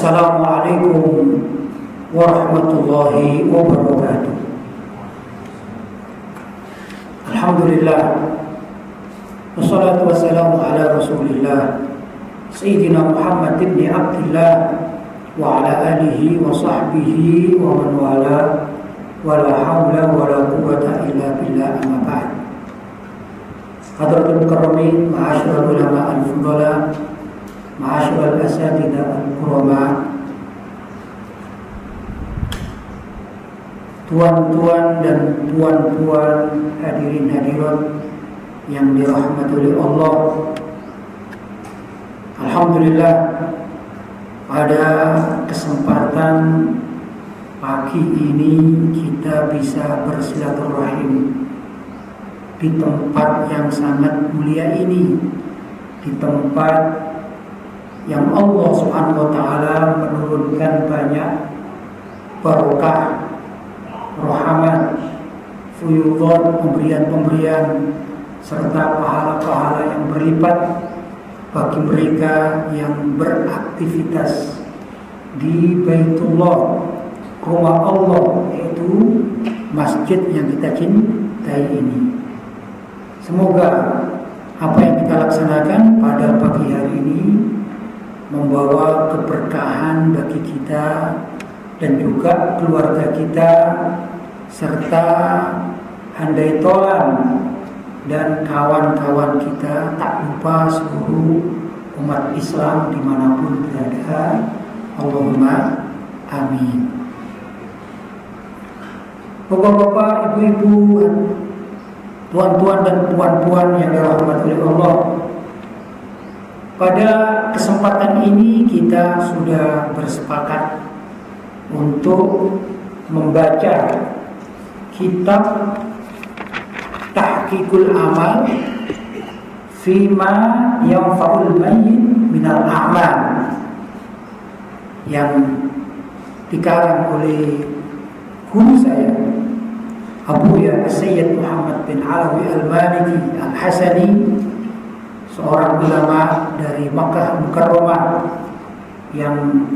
Assalamualaikum warahmatullahi wabarakatuh. Alhamdulillah, wassalatu wassalamu ala rasulillah Sayyidina Muhammad ibn Abdullah wa ala alihi wa sahbihi wa man wala wa la hawla wa la quwwata illa billah, amma ba'd. Hadratul mukarramin, ma'asyiral ulama al-fudala, ma'asyiral asatidzah al-kurama, tuan-tuan dan puan-puan, hadirin hadirat yang dirahmati oleh Allah. Alhamdulillah, pada kesempatan pagi ini kita bisa bersilaturahim di tempat yang sangat mulia ini, di tempat yang Allah Subhanahu wa taala menurunkan banyak barokah, rahmat, fuyudhat, pemberian-pemberian serta pahala-pahala yang berlipat bagi mereka yang beraktivitas di Baitullah, rumah Allah, yaitu masjid yang kita cintai ini. Semoga apa yang kita laksanakan pada pagi hari ini membawa keberkahan bagi kita dan juga keluarga kita, serta handai tolan dan kawan-kawan kita, tak lupa seluruh umat Islam dimanapun berada. Allahumma amin. Bapak-bapak, ibu-ibu, tuan-tuan dan puan-puan yang dirahmati oleh Allah, pada kesempatan ini kita sudah bersepakat untuk membaca kitab Tahqiqul Amal Fima Yanfa'ul Mayyit Minal A'mal, yang dikarang oleh guru saya, Abu Ya Sayyid Muhammad bin Alawi Al-Maliki Al-Hasani, seorang ulama dari Makkah Mukarramah, yang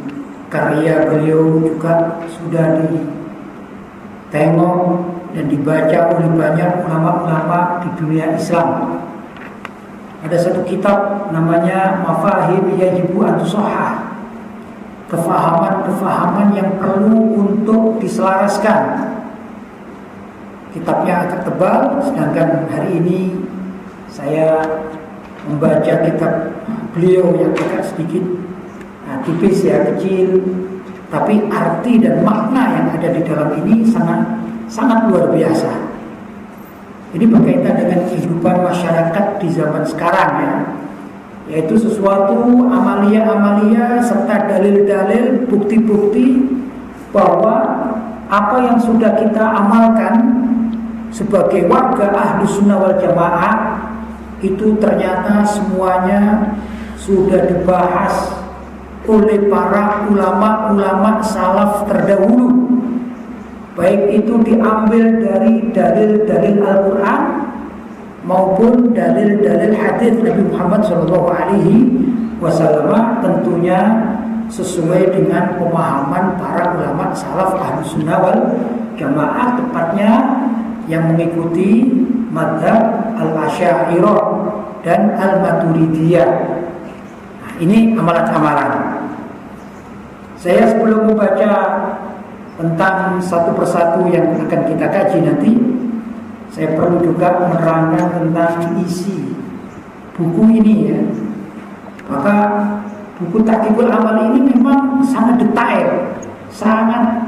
karya beliau juga sudah ditengok dan dibaca oleh banyak ulama-ulama di dunia Islam. Ada satu kitab namanya Mafahim Yajibu an Tusahhah, kefahaman-kefahaman yang perlu untuk diselaraskan. Kitabnya agak tebal, sedangkan hari ini saya membaca kitab beliau yang agak sedikit tipis, ya, kecil, tapi arti dan makna yang ada di dalam ini sangat luar biasa. Ini berkaitan dengan kehidupan masyarakat di zaman sekarang, ya, yaitu sesuatu amalia-amalia serta dalil-dalil, bukti-bukti bahwa apa yang sudah kita amalkan sebagai warga Ahlus Sunnah wal Jamaah itu ternyata semuanya sudah dibahas oleh para ulama-ulama salaf terdahulu, baik itu diambil dari dalil-dalil Al-Quran maupun dalil-dalil hadis Nabi Muhammad SAW, tentunya sesuai dengan pemahaman para ulama salaf Ahlus Sunnah wal Jamaah, tepatnya yang mengikuti mazhab Al-Asy'ariyah dan Al-Maturidiyah. Nah, ini amalan-amalan. Saya sebelum membaca tentang satu persatu yang akan kita kaji nanti, saya perlu juga menerangkan tentang isi buku ini, ya. Maka buku Tahqiqul Amal ini memang sangat detail, sangat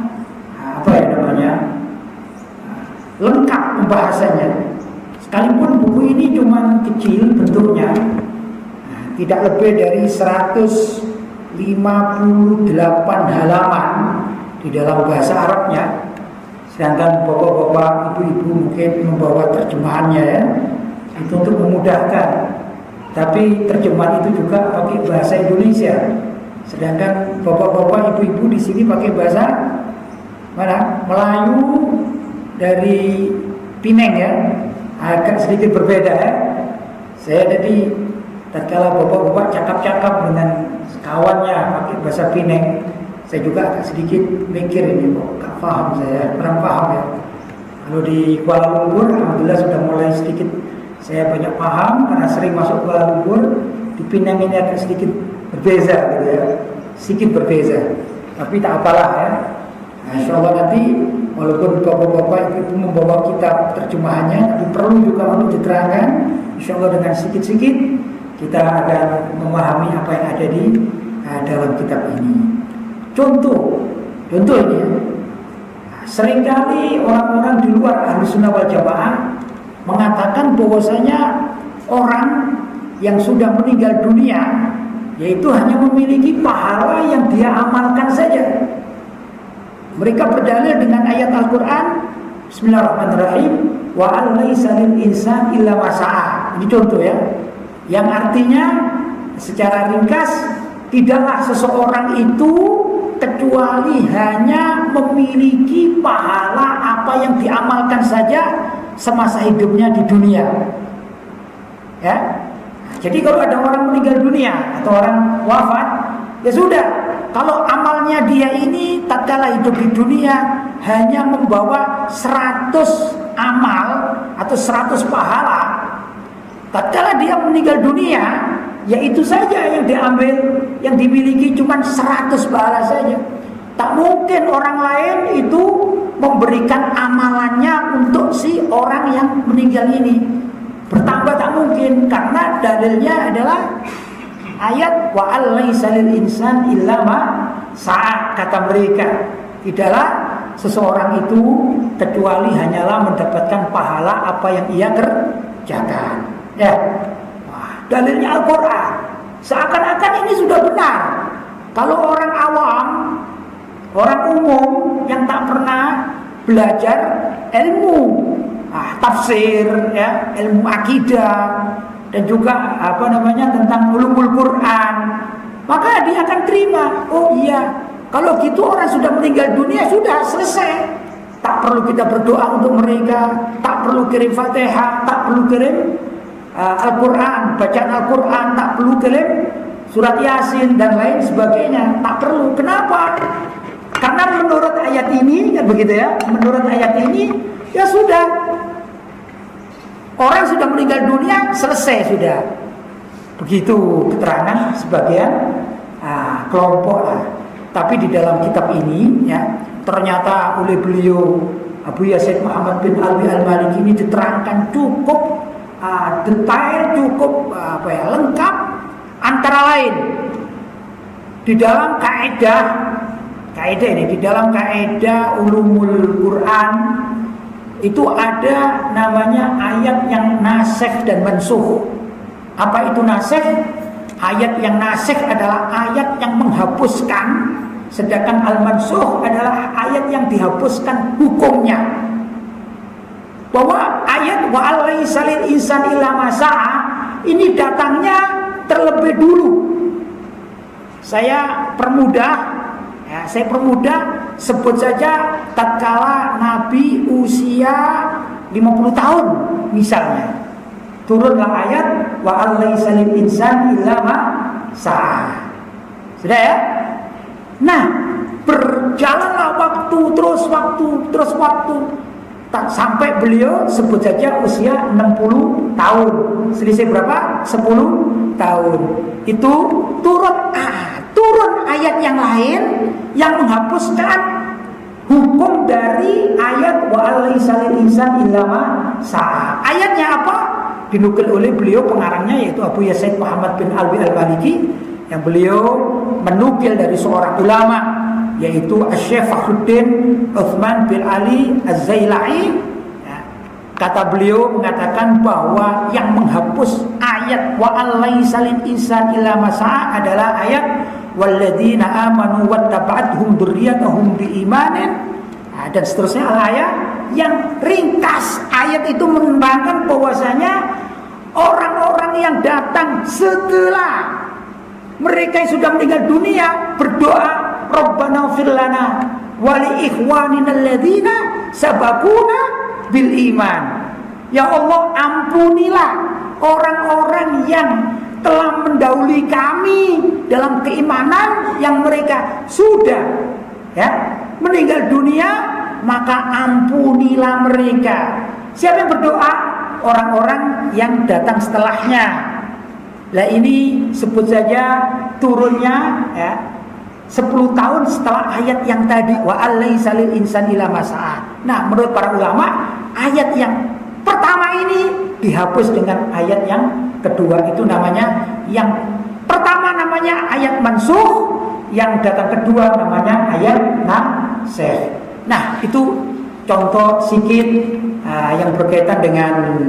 lengkap pembahasannya. Sekalipun buku ini cuma kecil bentuknya, tidak lebih dari 158 halaman di dalam bahasa Arabnya. Sedangkan bapak-bapak, ibu-ibu mungkin membawa terjemahannya, ya, itu untuk memudahkan. Tapi terjemahan itu juga pakai bahasa Indonesia. Sedangkan bapak-bapak, ibu-ibu di sini pakai bahasa mana? Melayu dari Pineng, ya. Agak sedikit berbeda, ya. Saya jadi tatkala bapak-bapak cakap-cakap dengan kawannya pakai bahasa Pineng, Saya juga agak sedikit mikir ini kok, gak paham saya, kurang paham ya. Kalau di Kuala Lumpur, alhamdulillah sudah mulai sedikit saya banyak paham karena sering masuk Kuala Lumpur. Di Pinang ini agak sedikit berbeza gitu ya, sedikit berbeza. Tapi tak apalah ya. Nah, insya Allah nanti walaupun bapak-bapak itu membawa kitab terjemahannya, tapi perlu juga untuk diterangkan. Insya Allah dengan sedikit-sedikit kita akan memahami apa yang ada di dalam kitab ini. Contoh ini ya. Seringkali orang-orang di luar Ahlussunnah wal Jamaah mengatakan bahwasanya orang yang sudah meninggal dunia yaitu hanya memiliki pahala yang dia amalkan saja. Mereka berdalil dengan ayat Al-Quran, Bismillahirrahmanirrahim, wa an laisa lil insan illa ma sa'a. Ini contoh ya, yang artinya secara ringkas, tidaklah seseorang itu kecuali hanya memiliki pahala apa yang diamalkan saja semasa hidupnya di dunia. Ya. Jadi kalau ada orang meninggal dunia atau orang wafat, ya sudah. Kalau amalnya dia ini tatkala hidup di dunia hanya membawa 100 amal atau 100 pahala, tatkala dia meninggal dunia, ya itu saja yang diambil, yang dimiliki cuma 100 pahala saja. Tak mungkin orang lain itu memberikan amalannya untuk si orang yang meninggal ini. Bertambah tak mungkin, karena dalilnya adalah ayat wa alaisa lil insan illa ma sa'a. Kata mereka, tidaklah seseorang itu kecuali hanyalah mendapatkan pahala apa yang ia kerjakan. Ya. Dalilnya Al-Quran. Seakan-akan ini sudah benar. Kalau orang awam, orang umum yang tak pernah belajar ilmu tafsir, ya, ilmu akidah, dan juga tentang ulumul Quran, maka dia akan terima. Oh iya, kalau gitu orang sudah meninggal dunia sudah selesai. Tak perlu kita berdoa untuk mereka, tak perlu kirim Fatihah, tak perlu kirim Al-Quran, bacaan Al-Quran, tak perlu kirim surat Yasin dan lain sebagainya, tak perlu. Kenapa? Karena menurut ayat ini, kan begitu ya, menurut ayat ini, ya sudah, orang sudah meninggal dunia, selesai sudah. Begitu keterangan sebagian kelompok. Tapi di dalam kitab ini, ya, ternyata oleh beliau Abu Yazid Muhammad bin Alwi al-Maliki ini diterangkan cukup detail, cukup lengkap. Antara lain di dalam kaidah ini, di dalam kaidah ulumul Quran itu ada namanya ayat yang nasikh dan mansukh. Apa itu nasikh? Ayat yang nasikh adalah ayat yang menghapuskan, sedangkan al-mansukh adalah ayat yang dihapuskan hukumnya. Bahwa ayat wa alaisa lil insan illa ma sa'a ini datangnya terlebih dulu. Saya permudah, sebut saja tatkala Nabi usia 50 tahun misalnya, turunlah ayat wa alaisa lil insan illa ma sa'a. Sudah ya? Nah, berjalanlah waktu, terus waktu tak sampai beliau sebut saja usia 60 tahun. Selisih berapa? 10 tahun. Itu turun ayat yang lain yang menghapuskan hukum dari ayat wa alaisa lil insan illa ma sa'a. Ayatnya apa? Dinukil oleh beliau pengarangnya, yaitu Abu Yazid Muhammad bin Alwi al-Maliki, yang beliau menukil dari seorang ulama, yaitu Syekh Fakhruddin Utsman bin Ali Az-Zailai. Kata beliau mengatakan bahwa yang menghapus ayat wa alaisa lil insan illa ma sa'a adalah ayat walladzina amanu wattaba'athum dzurriyyatuhum biimanin, dan seterusnya. Ayat yang ringkas, ayat itu menerangkan bahwasanya orang-orang yang datang setelah mereka yang sudah meninggal dunia berdoa, Rabbana ighfir lana wa li ikhwanina alladzina sabaquna bil iman. Ya Allah, ampunilah orang-orang yang telah mendahului kami dalam keimanan, yang mereka sudah ya, meninggal dunia, maka ampunilah mereka. Siapa yang berdoa? Orang-orang yang datang setelahnya. Lah ini sebut saja turunnya ya 10 tahun setelah ayat yang tadi, wa allaisa lil insani illa ma sa'a. Nah, menurut para ulama, ayat yang pertama ini dihapus dengan ayat yang kedua. Itu namanya, yang pertama namanya ayat mansukh, yang datang kedua namanya ayat nasikh. Nah, itu contoh sedikit yang berkaitan dengan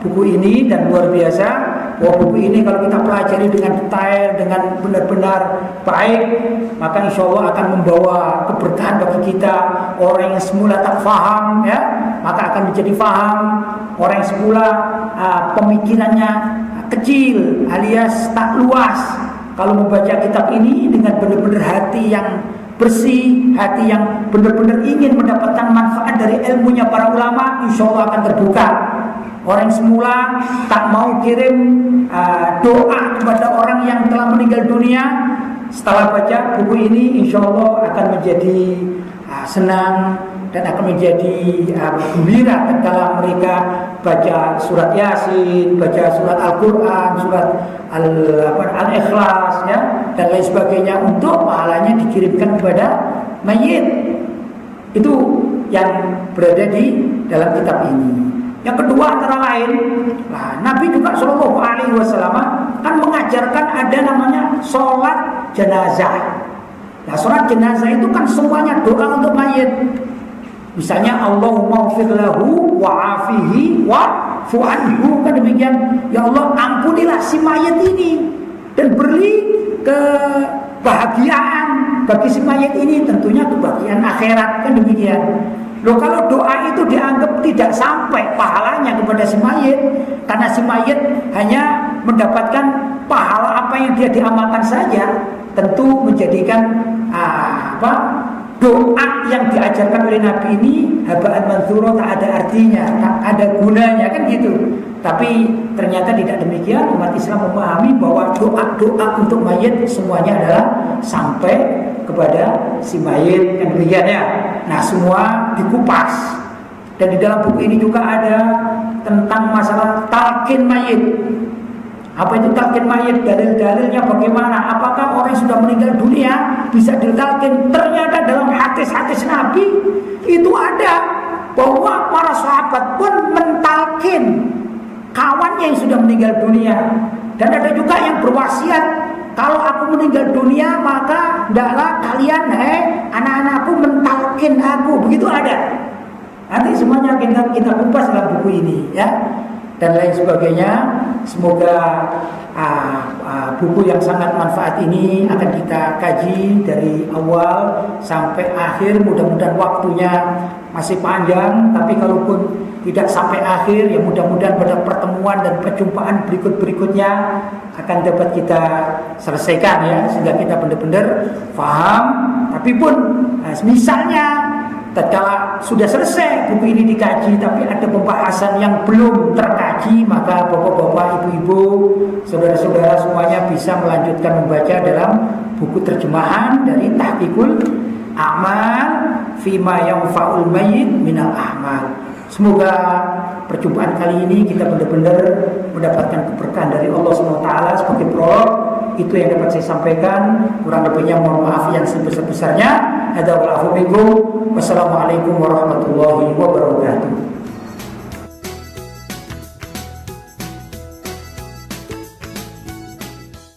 buku ini, dan luar biasa. Buku ini kalau kita pelajari dengan detail, dengan benar-benar baik, maka insya Allah akan membawa keberkahan bagi kita. Orang yang semula tak faham, ya, maka akan menjadi faham. Orang yang semula pemikirannya kecil alias tak luas, kalau membaca kitab ini dengan benar-benar hati yang bersih, hati yang benar-benar ingin mendapatkan manfaat dari ilmunya para ulama, insya Allah akan terbuka. Orang yang semula tak mau kirim doa kepada orang yang telah meninggal dunia, setelah baca buku ini insya Allah akan menjadi senang dan akan menjadi gembira tatkala mereka baca surat Yasin, baca surat Al-Quran, surat Al-Ikhlas, ya, dan lain sebagainya, untuk pahalanya dikirimkan kepada mayit. Itu yang berada di dalam kitab ini. Yang kedua antara lain, Nabi juga Shallallahu Alaihi Wasallam kan mengajarkan ada namanya sholat jenazah. Nah, sholat jenazah itu kan semuanya doa untuk mayit. Misalnya Allahumma ighfir lahu wa'afihi wa'fu anhu, kan demikian. Ya Allah, ampunilah si mayit ini dan beri kebahagiaan bagi si mayit ini, tentunya kebahagiaan akhirat, kan demikian. Loh, kalau doa itu dianggap tidak sampai pahalanya kepada si mayit, karena si mayit hanya mendapatkan pahala apa yang dia diamalkan saja, tentu menjadikan doa yang diajarkan oleh Nabi ini haba'an mantsura, tak ada artinya, tak ada gunanya, kan gitu. Tapi ternyata tidak demikian. Umat Islam memahami bahwa doa-doa untuk mayit semuanya adalah sampai kepada si mayit, kan demikian ya. Nah, semua dikupas. Dan di dalam buku ini juga ada tentang masalah talqin mayit. Apa itu talqin mayit? Dalil-dalilnya bagaimana? Apakah orang yang sudah meninggal dunia bisa ditalqin? Ternyata dalam hadis-hadis Nabi itu ada bahwa para sahabat pun mentalqin kawannya yang sudah meninggal dunia. Dan ada juga yang berwasiat, kalau aku meninggal dunia maka hendaklah kalian anak-anakku mentalqin aku. Begitu ada. Nanti semuanya kita kupas dalam buku ini, ya, dan lain sebagainya. Semoga buku yang sangat manfaat ini akan kita kaji dari awal sampai akhir. Mudah-mudahan waktunya masih panjang, tapi kalaupun tidak sampai akhir, ya mudah-mudahan pada pertemuan dan perjumpaan berikut-berikutnya akan dapat kita selesaikan, ya, sehingga kita benar-benar paham. Tapi pun misalnya tatkala sudah selesai buku ini dikaji, tapi ada pembahasan yang belum terkaji, maka bapak-bapak, ibu-ibu, saudara-saudara semuanya bisa melanjutkan membaca dalam buku terjemahan dari Tahqiqul A'mal Fima Yanfa'ul Mayyit Minal A'mal. Semoga perjumpaan kali ini kita benar-benar mendapatkan keberkahan dari Allah SWT. Sebagai prolog, itu yang dapat saya sampaikan. Kurang lebihnya mohon maaf yang sebesar-besarnya. Wassalamualaikum warahmatullahi wabarakatuh.